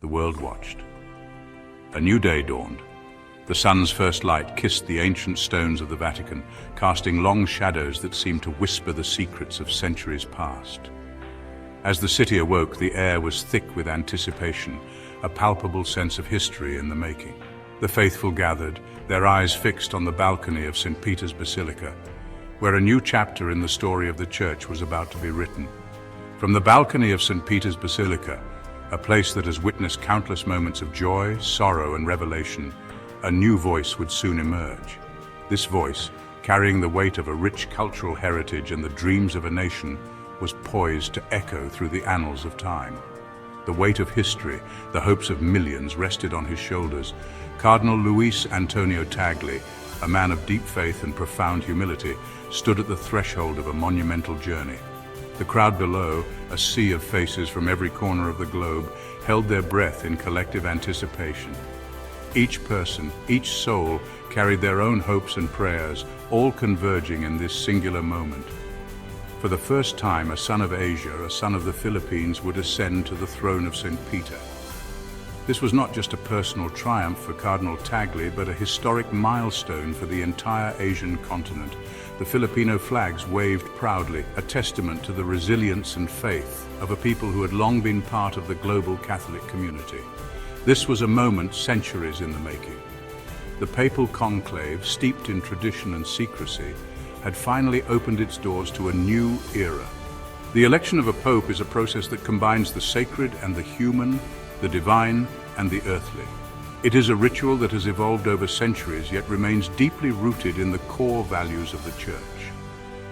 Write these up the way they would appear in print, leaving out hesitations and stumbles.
The world watched. A new day dawned. The sun's first light kissed the ancient stones of the Vatican, casting long shadows that seemed to whisper the secrets of centuries past. As the city awoke, the air was thick with anticipation, a palpable sense of history in the making. The faithful gathered, their eyes fixed on the balcony of St. Peter's Basilica, where a new chapter in the story of the Church was about to be written. From the balcony of St. Peter's Basilica, a place that has witnessed countless moments of joy, sorrow, and revelation, a new voice would soon emerge. This voice, carrying the weight of a rich cultural heritage and the dreams of a nation, was poised to echo through the annals of time. The weight of history, the hopes of millions rested on his shoulders. Cardinal Luis Antonio Tagle, a man of deep faith and profound humility, stood at the threshold of a monumental journey. The crowd below, a sea of faces from every corner of the globe, held their breath in collective anticipation. Each person, each soul, carried their own hopes and prayers, all converging in this singular moment. For the first time, a son of Asia, a son of the Philippines, would ascend to the throne of St. Peter. This was not just a personal triumph for Cardinal Tagle, but a historic milestone for the entire Asian continent. The Filipino flags waved proudly, a testament to the resilience and faith of a people who had long been part of the global Catholic community. This was a moment centuries in the making. The papal conclave, steeped in tradition and secrecy, had finally opened its doors to a new era. The election of a pope is a process that combines the sacred and the human, the divine and the earthly. It is a ritual that has evolved over centuries, yet remains deeply rooted in the core values of the Church.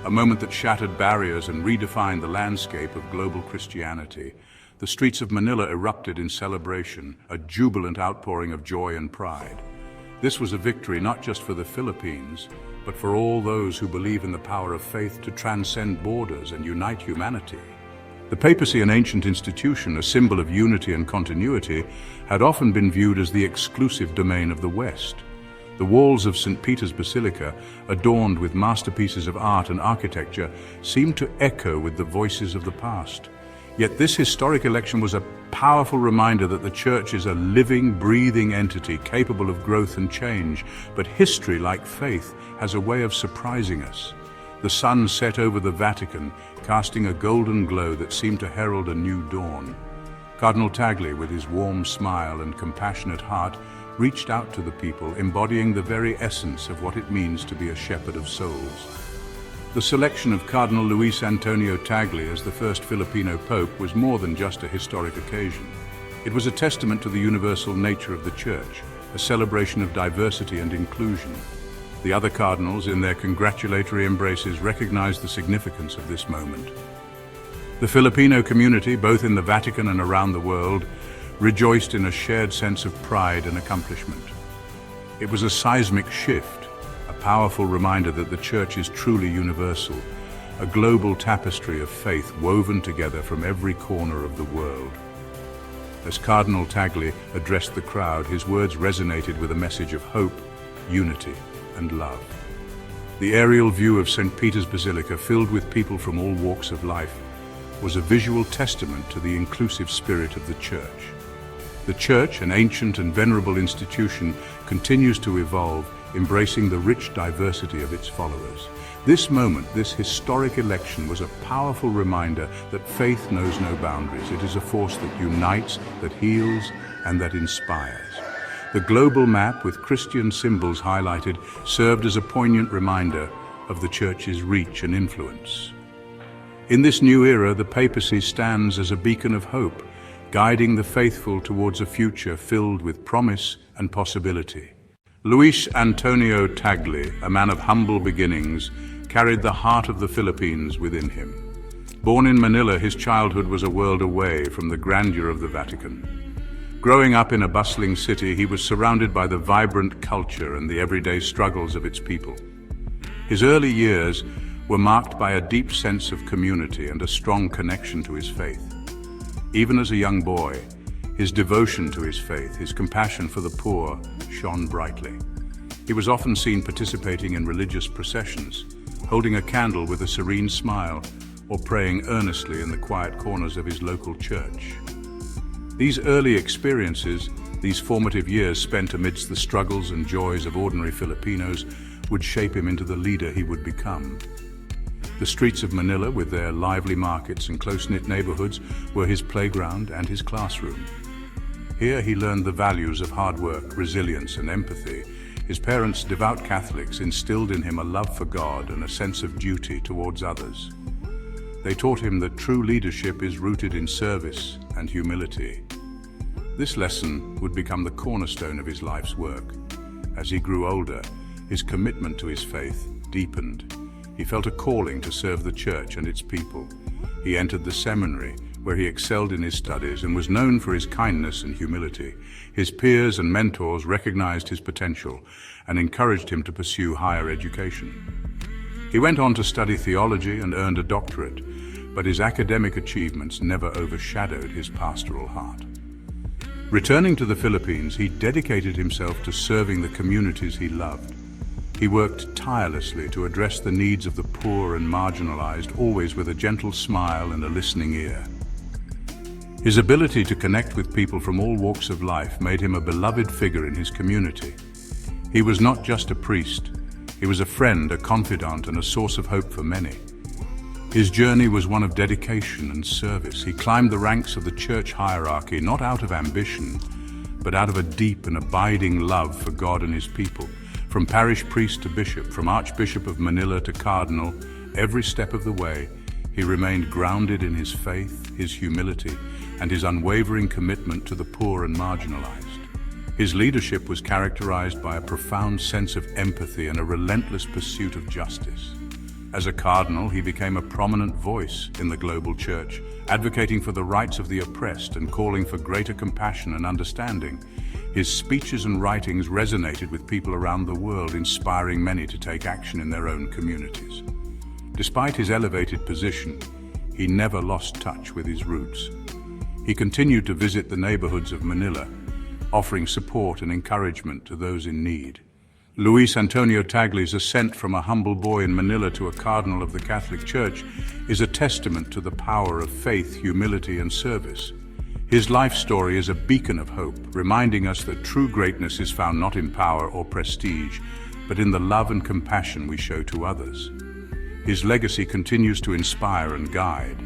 A moment that shattered barriers and redefined the landscape of global Christianity. The streets of Manila erupted in celebration, a jubilant outpouring of joy and pride. This was a victory not just for the Philippines, but for all those who believe in the power of faith to transcend borders and unite humanity. The papacy, an ancient institution, a symbol of unity and continuity, had often been viewed as the exclusive domain of the West. The walls of St. Peter's Basilica, adorned with masterpieces of art and architecture, seemed to echo with the voices of the past. Yet this historic election was a powerful reminder that the Church is a living, breathing entity capable of growth and change. But history, like faith, has a way of surprising us. The sun set over the Vatican, casting a golden glow that seemed to herald a new dawn. Cardinal Tagle, with his warm smile and compassionate heart, reached out to the people, embodying the very essence of what it means to be a shepherd of souls. The selection of Cardinal Luis Antonio Tagle as the first Filipino pope was more than just a historic occasion. It was a testament to the universal nature of the Church, a celebration of diversity and inclusion. The other cardinals, in their congratulatory embraces, recognized the significance of this moment. The Filipino community, both in the Vatican and around the world, rejoiced in a shared sense of pride and accomplishment. It was a seismic shift, a powerful reminder that the Church is truly universal, a global tapestry of faith woven together from every corner of the world. As Cardinal Tagle addressed the crowd, his words resonated with a message of hope, unity, and love. The aerial view of St. Peter's Basilica, filled with people from all walks of life, was a visual testament to the inclusive spirit of the Church. The Church, an ancient and venerable institution, continues to evolve, embracing the rich diversity of its followers. This moment, this historic election, was a powerful reminder that faith knows no boundaries. It is a force that unites, that heals, and that inspires. The global map, with Christian symbols highlighted, served as a poignant reminder of the Church's reach and influence. In this new era, the papacy stands as a beacon of hope, guiding the faithful towards a future filled with promise and possibility. Luis Antonio Tagle, a man of humble beginnings, carried the heart of the Philippines within him. Born in Manila, his childhood was a world away from the grandeur of the Vatican. Growing up in a bustling city, he was surrounded by the vibrant culture and the everyday struggles of its people. His early years were marked by a deep sense of community and a strong connection to his faith. Even as a young boy, his devotion to his faith, his compassion for the poor, shone brightly. He was often seen participating in religious processions, holding a candle with a serene smile, or praying earnestly in the quiet corners of his local church. These early experiences, these formative years spent amidst the struggles and joys of ordinary Filipinos, would shape him into the leader he would become. The streets of Manila, with their lively markets and close-knit neighborhoods, were his playground and his classroom. Here he learned the values of hard work, resilience, and empathy. His parents, devout Catholics, instilled in him a love for God and a sense of duty towards others. They taught him that true leadership is rooted in service and humility. This lesson would become the cornerstone of his life's work. As he grew older, his commitment to his faith deepened. He felt a calling to serve the church and its people. He entered the seminary, where he excelled in his studies and was known for his kindness and humility. His peers and mentors recognized his potential and encouraged him to pursue higher education. He went on to study theology and earned a doctorate, but his academic achievements never overshadowed his pastoral heart. Returning to the Philippines, he dedicated himself to serving the communities he loved. He worked tirelessly to address the needs of the poor and marginalized, always with a gentle smile and a listening ear. His ability to connect with people from all walks of life made him a beloved figure in his community. He was not just a priest, he was a friend, a confidant, and a source of hope for many. His journey was one of dedication and service. He climbed the ranks of the church hierarchy, not out of ambition, but out of a deep and abiding love for God and his people. From parish priest to bishop, from Archbishop of Manila to Cardinal, every step of the way, he remained grounded in his faith, his humility, and his unwavering commitment to the poor and marginalized. His leadership was characterized by a profound sense of empathy and a relentless pursuit of justice. As a cardinal, he became a prominent voice in the global church, advocating for the rights of the oppressed and calling for greater compassion and understanding. His speeches and writings resonated with people around the world, inspiring many to take action in their own communities. Despite his elevated position, he never lost touch with his roots. He continued to visit the neighborhoods of Manila, offering support and encouragement to those in need. Luis Antonio Tagle's ascent from a humble boy in Manila to a cardinal of the Catholic Church is a testament to the power of faith, humility, and service. His life story is a beacon of hope, reminding us that true greatness is found not in power or prestige, but in the love and compassion we show to others. His legacy continues to inspire and guide,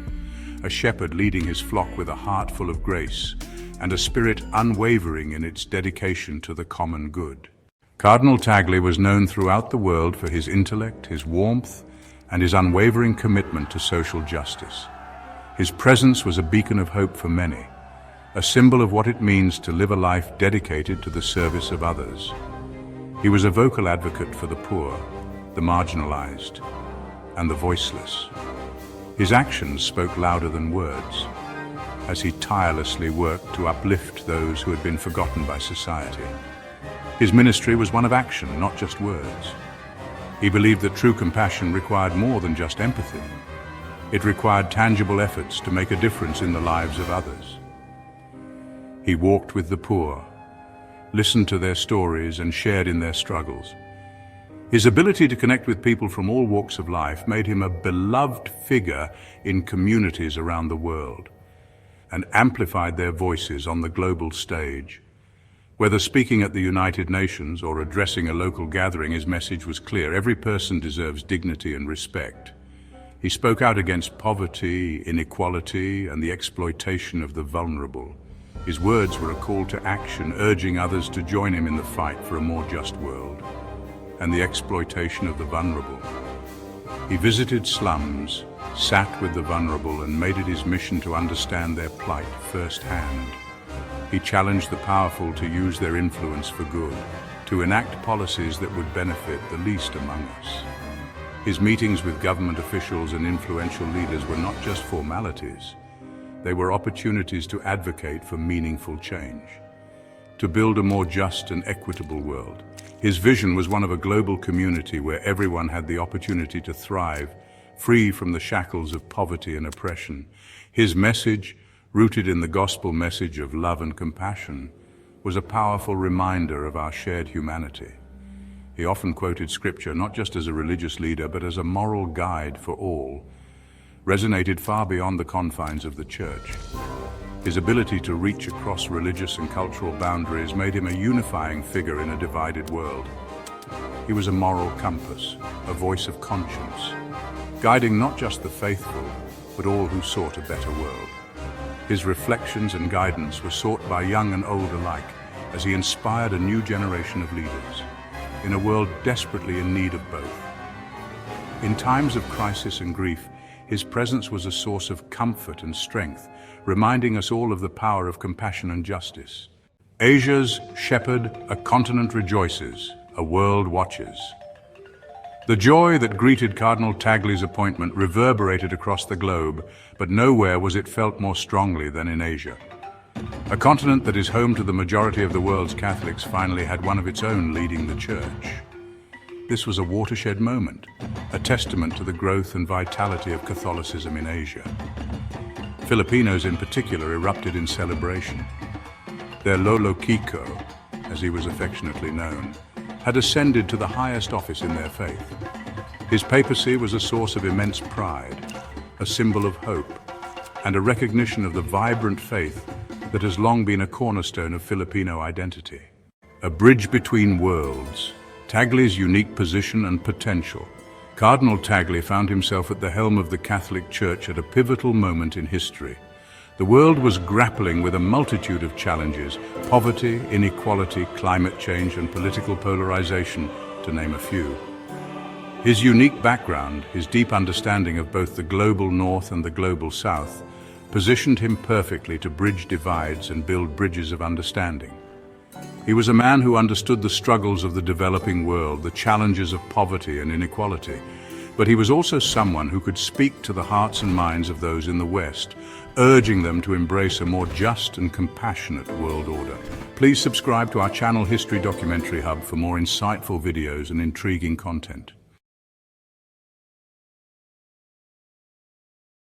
a shepherd leading his flock with a heart full of grace and a spirit unwavering in its dedication to the common good. Cardinal Tagle was known throughout the world for his intellect, his warmth, and his unwavering commitment to social justice. His presence was a beacon of hope for many, a symbol of what it means to live a life dedicated to the service of others. He was a vocal advocate for the poor, the marginalized, and the voiceless. His actions spoke louder than words, as he tirelessly worked to uplift those who had been forgotten by society. His ministry was one of action, not just words. He believed that true compassion required more than just empathy. It required tangible efforts to make a difference in the lives of others. He walked with the poor, listened to their stories, and shared in their struggles. His ability to connect with people from all walks of life made him a beloved figure in communities around the world and amplified their voices on the global stage. Whether speaking at the United Nations or addressing a local gathering, his message was clear: every person deserves dignity and respect. He spoke out against poverty, inequality, and the exploitation of the vulnerable. His words were a call to action, urging others to join him in the fight for a more just world and the exploitation of the vulnerable. He visited slums, sat with the vulnerable, and made it his mission to understand their plight firsthand. He challenged the powerful to use their influence for good, to enact policies that would benefit the least among us. His meetings with government officials and influential leaders were not just formalities. They were opportunities to advocate for meaningful change, to build a more just and equitable world. His vision was one of a global community where everyone had the opportunity to thrive, free from the shackles of poverty and oppression. His message, rooted in the gospel message of love and compassion, was a powerful reminder of our shared humanity. He often quoted scripture not just as a religious leader, but as a moral guide for all, resonated far beyond the confines of the church. His ability to reach across religious and cultural boundaries made him a unifying figure in a divided world. He was a moral compass, a voice of conscience, guiding not just the faithful, but all who sought a better world. His reflections and guidance were sought by young and old alike, as he inspired a new generation of leaders, in a world desperately in need of both. In times of crisis and grief, his presence was a source of comfort and strength, reminding us all of the power of compassion and justice. Asia's shepherd, a continent rejoices, a world watches. The joy that greeted Cardinal Tagle's appointment reverberated across the globe, but nowhere was it felt more strongly than in Asia. A continent that is home to the majority of the world's Catholics finally had one of its own leading the Church. This was a watershed moment, a testament to the growth and vitality of Catholicism in Asia. Filipinos in particular erupted in celebration. Their Lolo Kiko, as he was affectionately known, had ascended to the highest office in their faith. His papacy was a source of immense pride, a symbol of hope, and a recognition of the vibrant faith that has long been a cornerstone of Filipino identity. A bridge between worlds, Tagle's unique position and potential. Cardinal Tagle found himself at the helm of the Catholic Church at a pivotal moment in history. The world was grappling with a multitude of challenges: poverty, inequality, climate change, and political polarization, to name a few. His unique background, his deep understanding of both the global North and the global South, positioned him perfectly to bridge divides and build bridges of understanding. He was a man who understood the struggles of the developing world, the challenges of poverty and inequality, but he was also someone who could speak to the hearts and minds of those in the West, urging them to embrace a more just and compassionate world order. Please subscribe to our channel History Documentary Hub for more insightful videos and intriguing content.